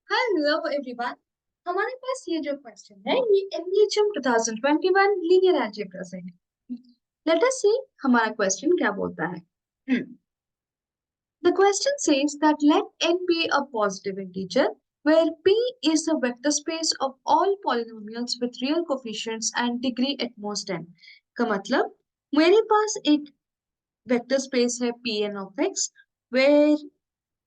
Hello everyone. हमारे पास ये जो क्वेश्चन है ये एनईएचएम 2021 लीनियर अलजेब्रा से है। लेट अस सी हमारा क्वेश्चन क्या बोलता है। The question says that let n be a positive integer where p is a vector space of all polynomials with real coefficients and degree at most n। का मतलब मेरे पास एक वेक्टर स्पेस है Pn of x where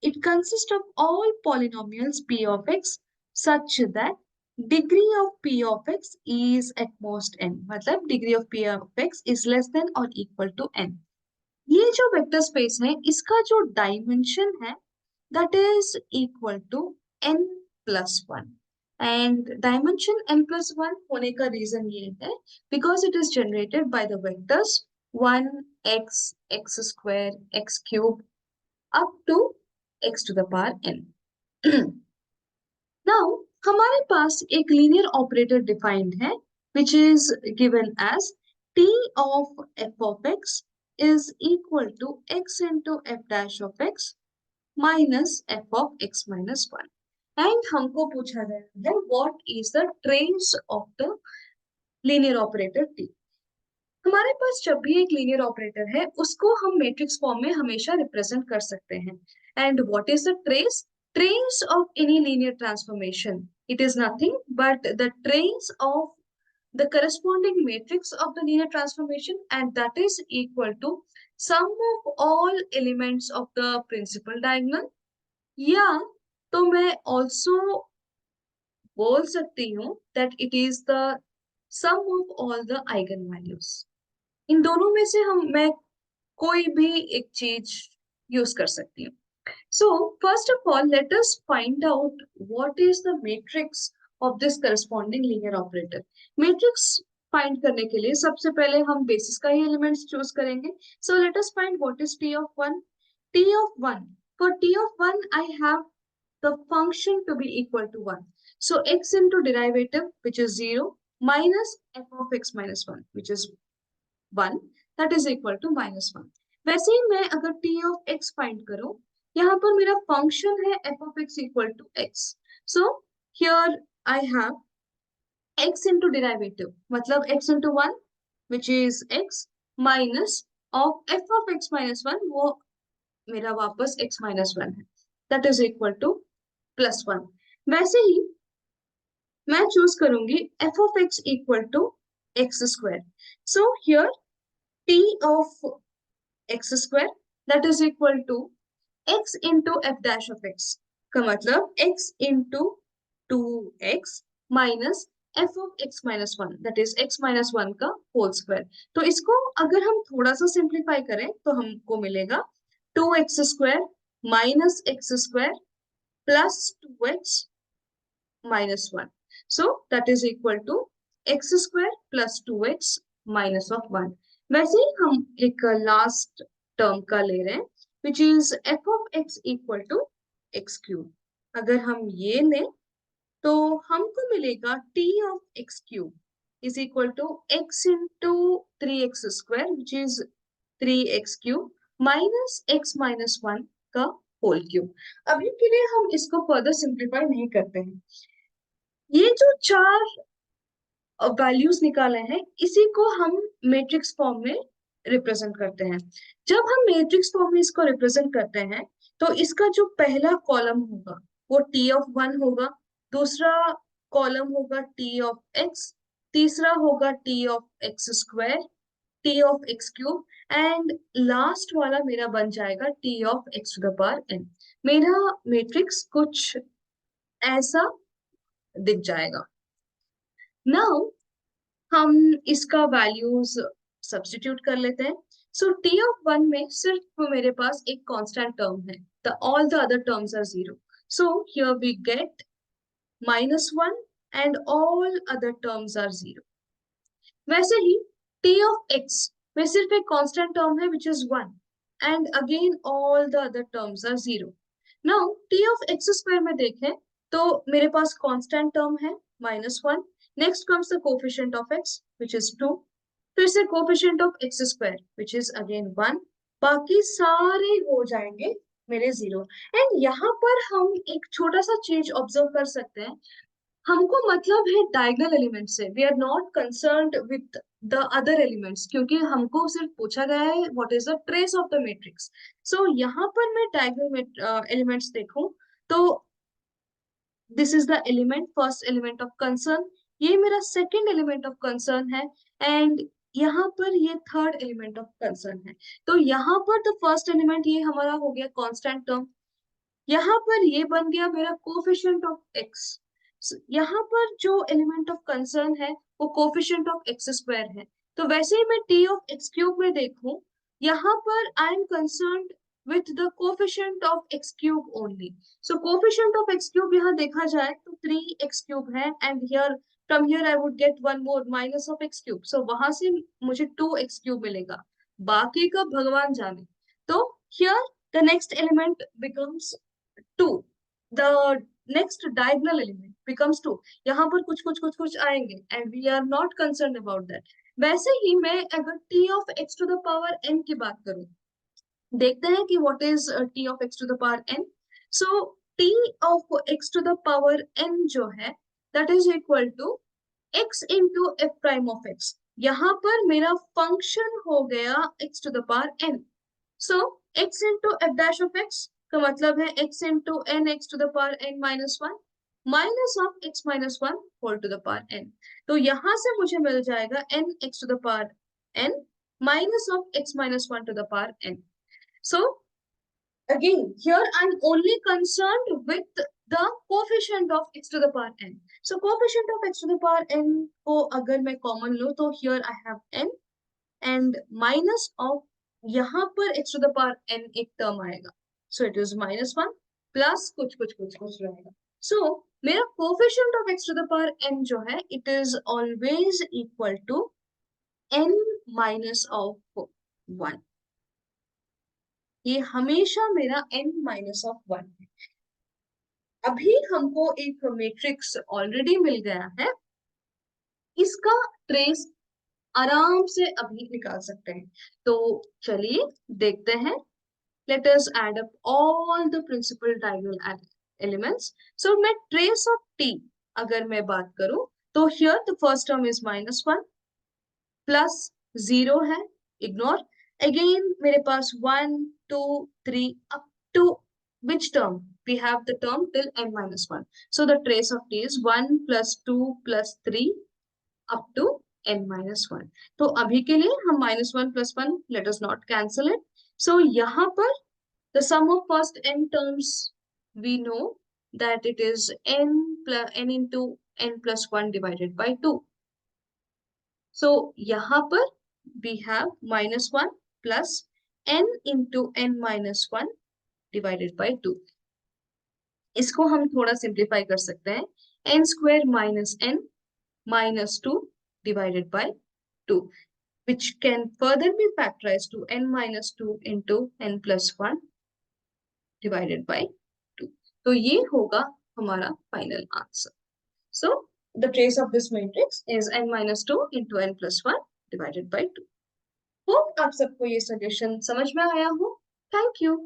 it consists of all polynomials p of x such that degree of p of x is at most n। मतलब degree of p of x is less than or equal to n। ये जो vector space है इसका जो dimension है that is equal to n plus 1। and dimension n plus 1 होने का reason ये है because it is generated by the vectors 1 x x square x cube up to x to the power n। Now हमारे पास एक linear operator defined है which is given as t of f of x is equal to x into f dash of x minus f of x minus 1। And हमको पूछा गया है what is the trace of the linear operator t। हमारे पास जब भी एक linear operator है उसको हम मैट्रिक्स फॉर्म में हमेशा रिप्रेजेंट कर सकते हैं। And what is the trace? Trace of any linear transformation it is nothing but the trace of the corresponding matrix of the linear transformation, and that is equal to sum of all elements of the principal diagonal। या तो मैं also बोल सकती हूँ that it is the sum of all the eigen values। इन दोनों में से मैं कोई भी एक चीज यूज कर सकती हूँ। So first of all, let us find out what is the matrix of this corresponding linear operator। Matrix find करने के लिए सबसे पहले हम बेसिस का ही एलिमेंट्स चूज करेंगे। So let us find what is t of 1। t of 1, for t of 1 I have the function to be equal to 1। So x into derivative which is 0 minus f of x minus 1 which is 1 that is equal to minus 1। वैसे ही मैं अगर t of x find करूं, यहाँ पर मेरा function है f of x equal to x। So here I have x into derivative मतलब x into 1 which is x minus of f of x minus 1 वो मेरा वापस x minus 1 है that is equal to plus 1। वैसे ही मैं choose करूंगी f of x equal to x square। So here t of x square that is equal to x into f dash of x का मतलब x into 2x minus f of x minus 1 that is x minus 1 का whole square. तो इसको अगर हम थोड़ा सा simplify करें तो हमको मिलेगा 2x square minus x square plus 2x minus 1। So that is equal to x square plus 2x minus of 1। वैसे ही हम एक लास्ट टर्म का ले रहे हैं which is f of x equal to x cube। अगर हम ये लें तो हमको मिलेगा t of x cube is equal to x into 3x square which is 3x cube minus x minus 1 का होल क्यूब। अभी के लिए हम इसको फर्दर सिंप्लीफाई नहीं करते हैं। ये जो चार वैल्यूज निकाले हैं इसी को हम मैट्रिक्स फॉर्म में रिप्रेजेंट करते हैं। जब हम मैट्रिक्स फॉर्म में इसको रिप्रेजेंट करते हैं तो इसका जो पहला कॉलम होगा वो t ऑफ 1 होगा, दूसरा कॉलम होगा t ऑफ x, तीसरा होगा t of x square, t of x cube and last वाला मेरा बन जाएगा t of x to the power n। मेरा मैट्रिक्स कुछ ऐसा दिख जाएगा। नाउ हम इसका वैल्यूज सब्स्टिट्यूट कर लेते हैं। सो टी ऑफ 1 में सिर्फ मेरे पास एक कांस्टेंट टर्म है, the all the other terms are zero. So here we get minus 1 and all other terms are zero. वैसे ही टी ऑफ एक्स में सिर्फ एक कांस्टेंट टर्म है which is 1 and again all the other terms are zero. Now T of X square में देखें तो मेरे पास कांस्टेंट टर्म है minus 1। Next comes the coefficient of X which is 2, फिर से coefficient of X square which is again 1। बाकी सारे हो जाएंगे मेरे 0। एंड यहाँ पर हम एक छोटा सा चेंज ऑब्जर्व कर सकते हैं। हमको मतलब है डायगोनल एलिमेंट से, we are not concerned with the other elements, क्योंकि हमको सिर्फ पूछा गया है what is the trace of the matrix. So यहाँ पर मैं डायगोनल एलिमेंट्स देखूं तो this is the element, first element of concern, ये मेरा सेकेंड एलिमेंट ऑफ कंसर्न है, एंड यहाँ पर ये थर्ड एलिमेंट ऑफ कंसर्न है। तो यहाँ पर द फर्स्ट एलिमेंट ये हमारा हो गया कांस्टेंट टर्म, यहाँ पर ये बन गया मेरा कोफिशिएंट ऑफ एक्स। यहाँ पर जो एलिमेंट ऑफ कंसर्न है वो कोफिशिएंट ऑफ एक्स स्क्वायर है। तो वैसे ही मैं टी ऑफ एक्स क्यूब में देखूं, यहाँ पर I am concerned with the coefficient of x cube only. So coefficient of x cube यहाँ देखा जाए तो 3x क्यूब है, and here from here I would get one more minus of x cube, so वहां से मुझे 2x cube मिलेगा, बाकी का भगवान जाने। तो here the next element becomes 2, the next diagonal element becomes 2। यहाँ पर कुछ आएंगे and we are not concerned about that। वैसे ही मैं अगर t of x to the power n की बात करूं, देखते हैं कि what is t of x to the power n। so t of x to the power n जो है that is equal to x into f prime of x। यहाँ पर मेरा फंक्शन हो गया x to the power n। So x into F dash of X का मतलब है x into N X to the power n minus one minus of x minus one whole to the power n। तो यहां से मुझे मिल जाएगा n X to the power n minus of x minus one to the power n। So again here I'm only concerned with the coefficient of x to the power n। so coefficient of x to the power n को अगर मैं common लूं तो here I have n and minus of यहाँ पर x to the power n एक term आएगा, so it is minus one plus कुछ रहेगा। सो मेरा coefficient of x to the power n जो है it is always equal to n minus of one. ये हमेशा मेरा n माइनस ऑफ वन है। अभी हमको एक मैट्रिक्स ऑलरेडी मिल गया है, इसका ट्रेस आराम से अभी निकाल सकते हैं। तो चलिए देखते हैं। let us add up all the principal diagonal elements। so मैं trace of t अगर मैं बात करूं तो here the first term is minus one plus 0 है, ignore। again मेरे पास 1 2 3 up to which term we have the term till n minus 1। so the trace of t is 1 plus 2 plus 3 up to n minus 1। तो अभी के लिए हम minus 1 plus 1 let us not cancel it। so यहाँ पर the sum of first n terms we know that it is n into n plus 1 divided by 2। so यहाँ पर we have minus 1 plus n into n minus 1 divided by 2। इसको हम थोड़ा simplify कर सकते हैं, n square minus n minus 2 divided by 2, which can further be factorized to n minus 2 into n plus 1 divided by 2। तो ये होगा हमारा final answer. So the trace of this matrix is n minus 2 into n plus 1 divided by 2। Hope आप सबको ये suggestion समझ में आया हो। Thank you.